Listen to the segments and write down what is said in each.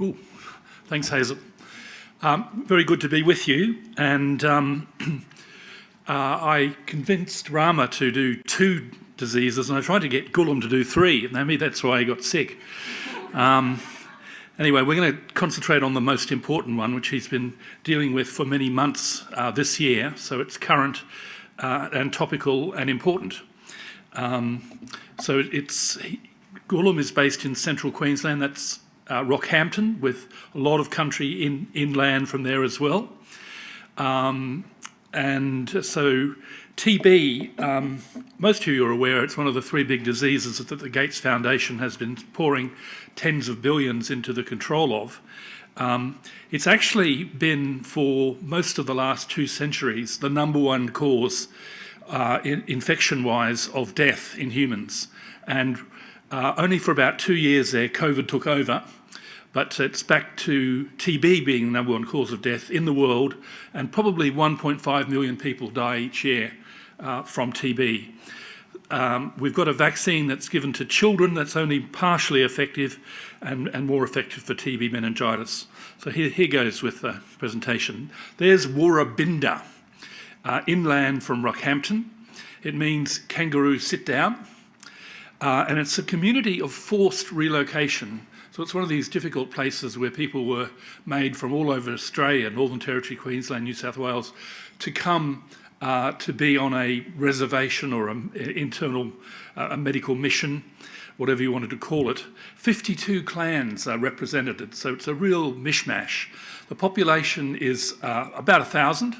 Ooh, thanks, Hazel. Very good to be with you. And I convinced Rama to do 2 diseases, and I tried to get Gulam to do 3, and maybe that's why he got sick. Anyway, we're going to concentrate on the most important one, which he's been dealing with for many months this year, so it's current and topical and important. Gulam is based in central Queensland. That's Rockhampton, with a lot of country inland from there as well. And so TB, most of you are aware, it's one of the 3 big diseases that the Gates Foundation has been pouring tens of billions into the control of. It's actually been, for most of the last 2 centuries, the #1 cause, infection-wise, of death in humans. And only for about 2 years there, COVID took over, but it's back to TB being the #1 cause of death in the world, and probably 1.5 million people die each year from TB. We've got a vaccine that's given to children that's only partially effective and more effective for TB meningitis. So here goes with the presentation. There's Woorabinda, inland from Rockhampton. It means kangaroo sit down. And it's a community of forced relocation. So it's one of these difficult places where people were made from all over Australia, Northern Territory, Queensland, New South Wales, to come to be on a reservation or an internal medical mission, whatever you wanted to call it. 52 clans are represented, so it's a real mishmash. The population is about 1,000,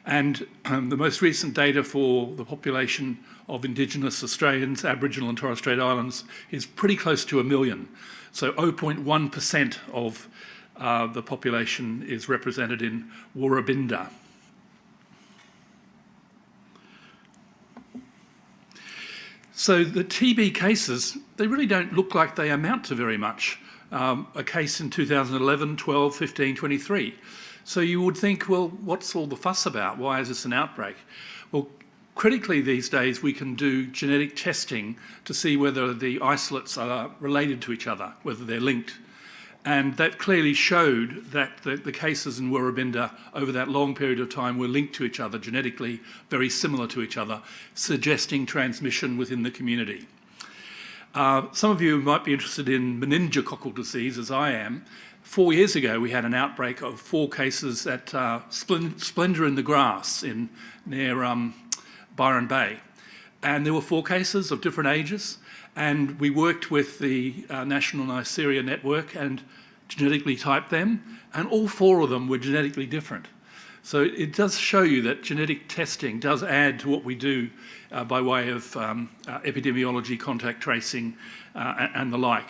and the most recent data for the population of Indigenous Australians, Aboriginal and Torres Strait Islands, is pretty close to 1 million. So 0.1% of the population is represented in Woorabinda. So the TB cases, they really don't look like they amount to very much. A case in 2011, 12, 15, 23. So you would think, well, what's all the fuss about? Why is this an outbreak? Well, critically these days we can do genetic testing to see whether the isolates are related to each other, whether they're linked. And that clearly showed that the cases in Woorabinda over that long period of time were linked to each other, genetically very similar to each other, suggesting transmission within the community. Some of you might be interested in meningococcal disease, as I am. 4 years ago, we had an outbreak of 4 cases at Splendour in the Grass near Byron Bay. And there were 4 cases of different ages. And we worked with the National Neisseria Network and genetically typed them. And all 4 of them were genetically different. So it does show you that genetic testing does add to what we do by way of epidemiology, contact tracing, and the like.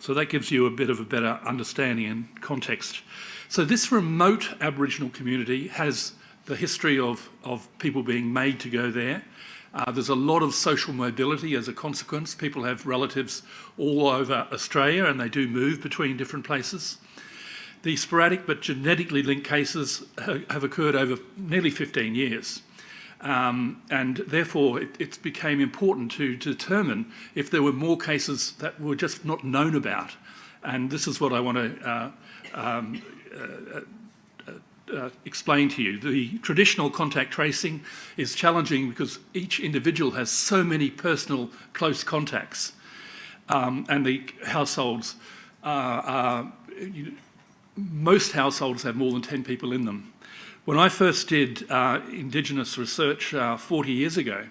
So that gives you a bit of a better understanding and context. So this remote Aboriginal community has the history of people being made to go there. There's a lot of social mobility as a consequence. People have relatives all over Australia and they do move between different places. The sporadic but genetically linked cases have occurred over nearly 15 years. And therefore it became important to determine if there were more cases that were just not known about. And this is what I want to explain to you. The traditional contact tracing is challenging because each individual has so many personal close contacts, and the households most households have more than 10 people in them. When I first did Indigenous research 40 years ago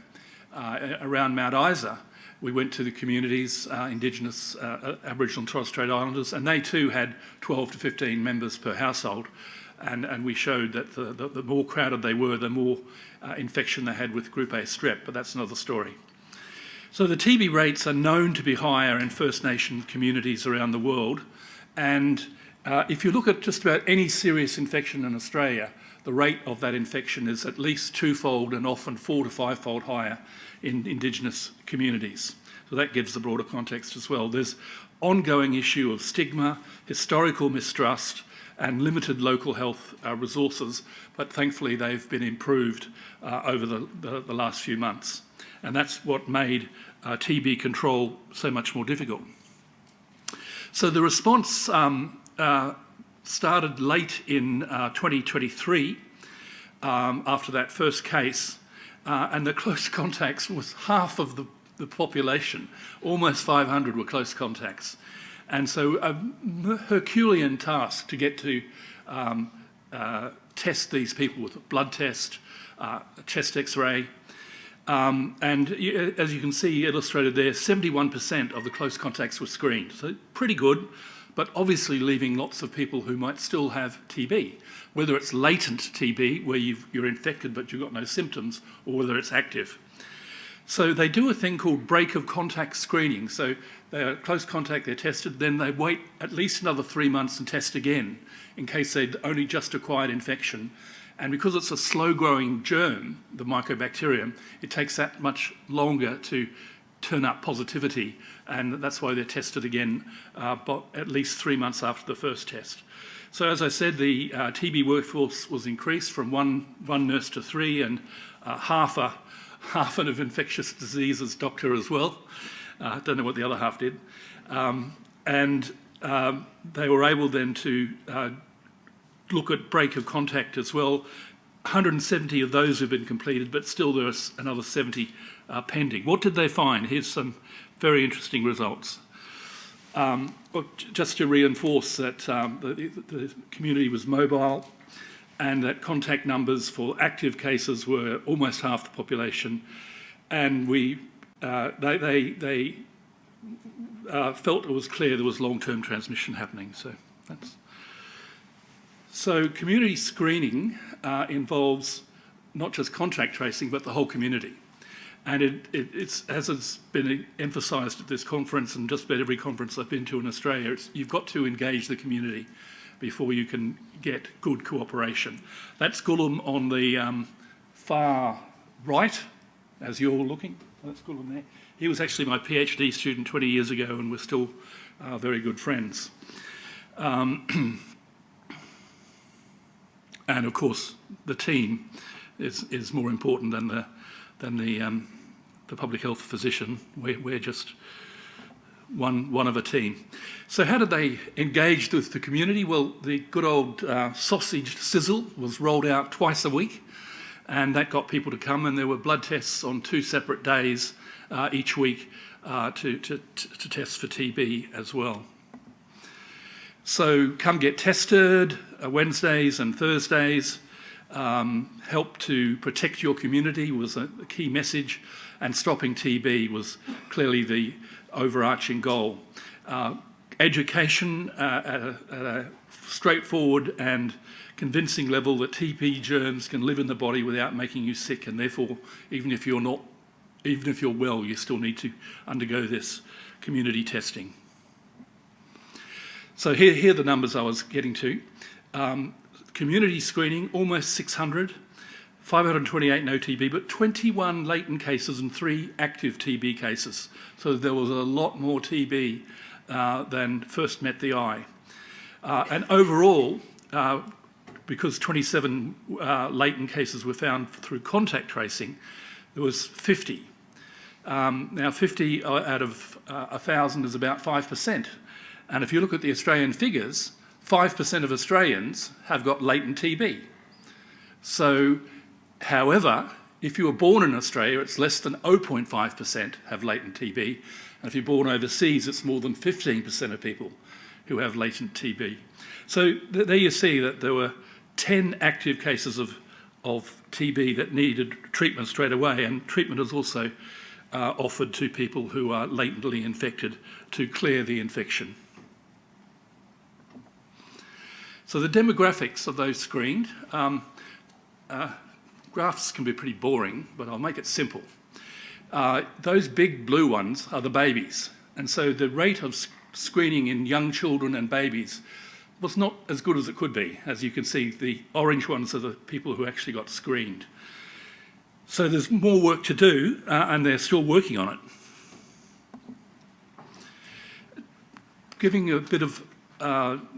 around Mount Isa, we went to the communities, Indigenous Aboriginal and Torres Strait Islanders, and they too had 12 to 15 members per household. And we showed that the more crowded they were, the more infection they had with Group A strep, but that's another story. So the TB rates are known to be higher in First Nation communities around the world. And if you look at just about any serious infection in Australia, the rate of that infection is at least 2-fold and often 4 to 5-fold higher in Indigenous communities. So that gives the broader context as well. There's ongoing issue of stigma, historical mistrust, and limited local health resources, but thankfully they've been improved over the last few months. And that's what made TB control so much more difficult. So the response started late in 2023 after that first case, and the close contacts was half of the population. Almost 500 were close contacts. And so a Herculean task to get to test these people with a blood test, a chest x-ray. As you can see illustrated there, 71% of the close contacts were screened. So pretty good, but obviously leaving lots of people who might still have TB, whether it's latent TB, where you're infected but you've got no symptoms, or whether it's active. So they do a thing called break of contact screening. So they're close contact, they're tested, then they wait at least another 3 months and test again in case they'd only just acquired infection. And because it's a slow-growing germ, the mycobacterium, it takes that much longer to turn up positivity, and that's why they're tested again at least 3 months after the first test. So as I said, the TB workforce was increased from one nurse to 3, and half an of infectious diseases doctor as well. Don't know what the other half did. They were able then to look at break of contact as well. 170 of those have been completed, but still there's another 70 pending. What did they find? Here's some very interesting results. Just to reinforce that the community was mobile, and that contact numbers for active cases were almost half the population, and they felt it was clear there was long-term transmission happening. So community screening involves not just contact tracing, but the whole community. And as it's been emphasised at this conference and just about every conference I've been to in Australia, you've got to engage the community before you can get good cooperation. That's Gulam on the far right, as you're looking. That's Gulam there. He was actually my PhD student 20 years ago, and we're still very good friends. And of course, the team is more important than the public health physician. We're just one of a team. So how did they engage with the community? Well, the good old sausage sizzle was rolled out twice a week, and that got people to come, and there were blood tests on 2 separate days each week to test for TB as well. So come get tested, Wednesdays and Thursdays. Help to protect your community was a key message, and stopping TB was clearly the overarching goal. Education at a straightforward and convincing level that TB germs can live in the body without making you sick, and therefore, even if you're well, you still need to undergo this community testing. So here are the numbers I was getting to. Community screening, almost 600, 528 no TB, but 21 latent cases and 3 active TB cases. So there was a lot more TB than first met the eye. And overall, because 27 latent cases were found through contact tracing, there was 50. Now 50 out of 1,000 is about 5%. And if you look at the Australian figures, 5% of Australians have got latent TB. So, however, if you were born in Australia, it's less than 0.5% have latent TB. And if you're born overseas, it's more than 15% of people who have latent TB. So there you see that there were 10 active cases of TB that needed treatment straight away, and treatment is also offered to people who are latently infected to clear the infection. So the demographics of those screened, graphs can be pretty boring, but I'll make it simple. Those big blue ones are the babies. And so the rate of screening in young children and babies was not as good as it could be. As you can see, the orange ones are the people who actually got screened. So there's more work to do, and they're still working on it. Giving a bit of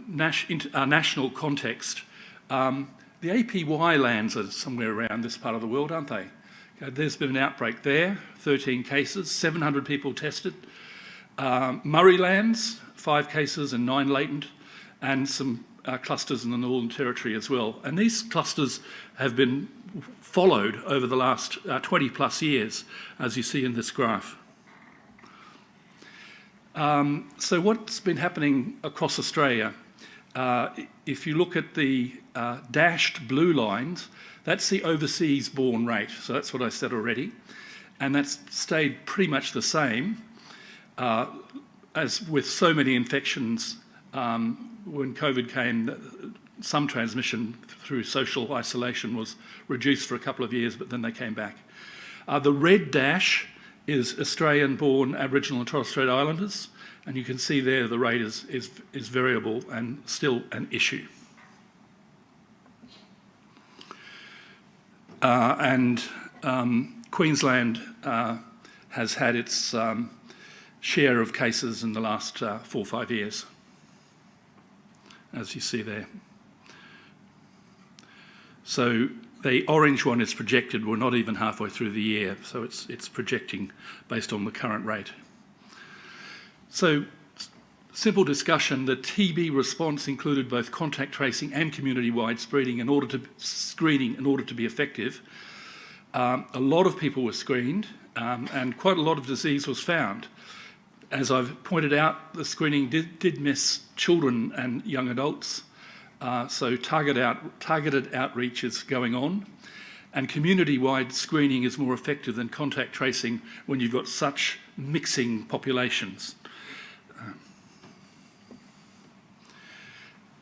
national context, the APY lands are somewhere around this part of the world, aren't they? There's been an outbreak there, 13 cases, 700 people tested. Murray-Lands, 5 cases and 9 latent, and some clusters in the Northern Territory as well. And these clusters have been followed over the last 20 plus years, as you see in this graph. So what's been happening across Australia, if you look at the dashed blue lines, that's the overseas born rate. So that's what I said already. And that's stayed pretty much the same as with so many infections. When COVID came, some transmission through social isolation was reduced for a couple of years, but then they came back. The red dash is Australian-born Aboriginal and Torres Strait Islanders, and you can see there the rate is variable and still an issue. Queensland has had its share of cases in the last 4 or 5 years, as you see there. So the orange one is projected. We're not even halfway through the year, so it's projecting based on the current rate. So, simple discussion, the TB response included both contact tracing and community-wide screening in order to be effective. A lot of people were screened and quite a lot of disease was found. As I've pointed out, the screening did miss children and young adults, so targeted outreach is going on, and community-wide screening is more effective than contact tracing when you've got such mixing populations.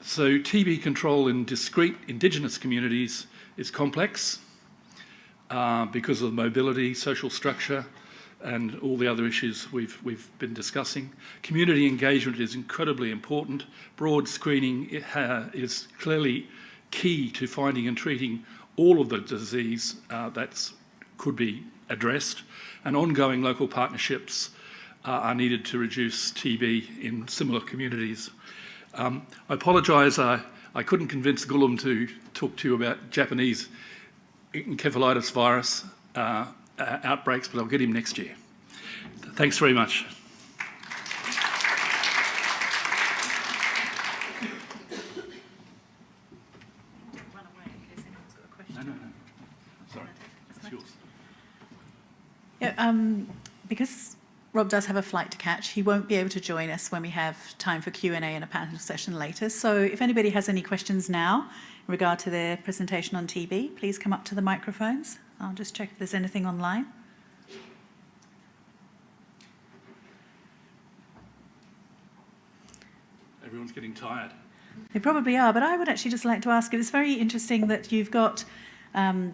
So TB control in discrete Indigenous communities is complex because of mobility, social structure, and all the other issues we've been discussing. Community engagement is incredibly important. Broad screening is clearly key to finding and treating all of the disease that could be addressed, and ongoing local partnerships are needed to reduce TB in similar communities. I apologise, I couldn't convince Gulam to talk to you about Japanese encephalitis virus outbreaks, but I'll get him next year. Thanks very much. Run away in case anyone's got a question. No. Sorry, it's yours. Yeah, because Rob does have a flight to catch, he won't be able to join us when we have time for Q&A and a panel session later. So if anybody has any questions now in regard to their presentation on TB, please come up to the microphones. I'll just check if there's anything online. Everyone's getting tired. They probably are, but I would actually just like to ask, it's very interesting that you've got,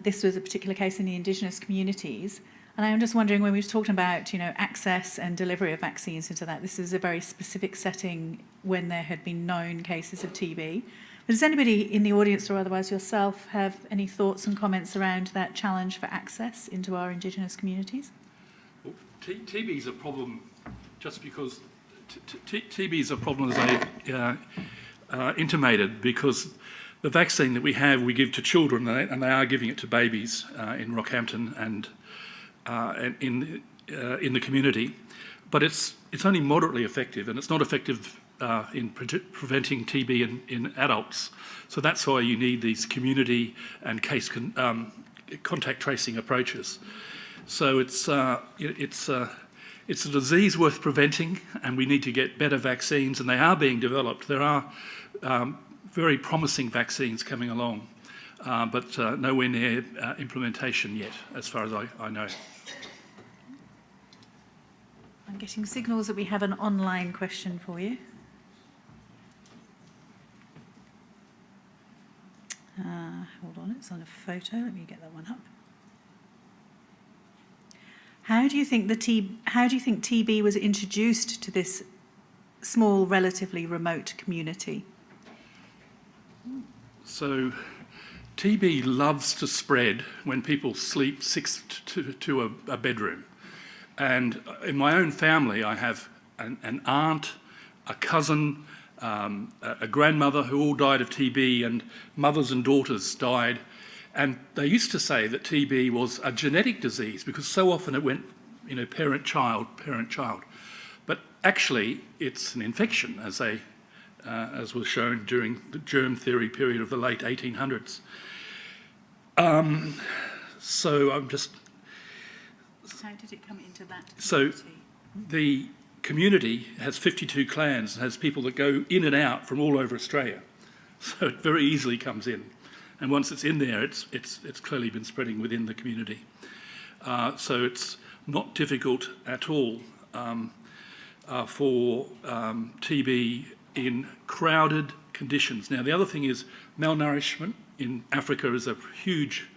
this was a particular case in the Indigenous communities, and I'm just wondering, when we've talked about, access and delivery of vaccines into that, this is a very specific setting when there had been known cases of TB. But does anybody in the audience or otherwise yourself have any thoughts and comments around that challenge for access into our Indigenous communities? Well, TB is a problem just because TB is a problem, as I intimated, because the vaccine that we have, we give to children, and they are giving it to babies in Rockhampton and in the community, but it's only moderately effective, and it's not effective in preventing TB in adults. So that's why you need these community and case contact tracing approaches. So it's a disease worth preventing, and we need to get better vaccines, and they are being developed. There are very promising vaccines coming along, but nowhere near implementation yet, as far as I know. I'm getting signals that we have an online question for you. Hold on, it's on a photo. Let me get that one up. How do you think TB was introduced to this small, relatively remote community? So TB loves to spread when people sleep 6 to a bedroom. And in my own family, I have an aunt, a cousin, a grandmother who all died of TB, and mothers and daughters died. And they used to say that TB was a genetic disease because so often it went, parent-child, parent-child. But actually, it's an infection, as was shown during the germ theory period of the late 1800s. So I'm just... How did it come into that So community? the community has 52 clans and has people that go in and out from all over Australia. So it very easily comes in. And once it's in there, it's clearly been spreading within the community. So it's not difficult at all for TB in crowded conditions. Now, the other thing is malnourishment in Africa is a huge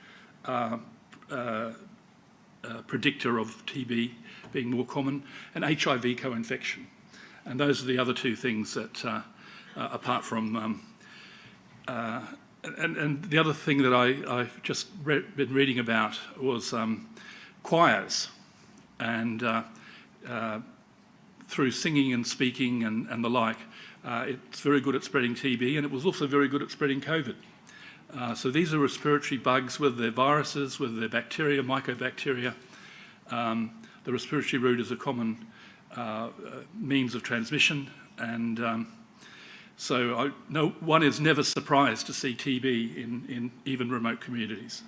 predictor of TB being more common, and HIV co-infection. And those are the other two things that, apart from... and the other thing that I've just been reading about was choirs, and through singing and speaking and the like, it's very good at spreading TB, and it was also very good at spreading COVID. So these are respiratory bugs, whether they're viruses, whether they're bacteria, mycobacteria. The respiratory route is a common means of transmission, and so one is never surprised to see TB in even remote communities.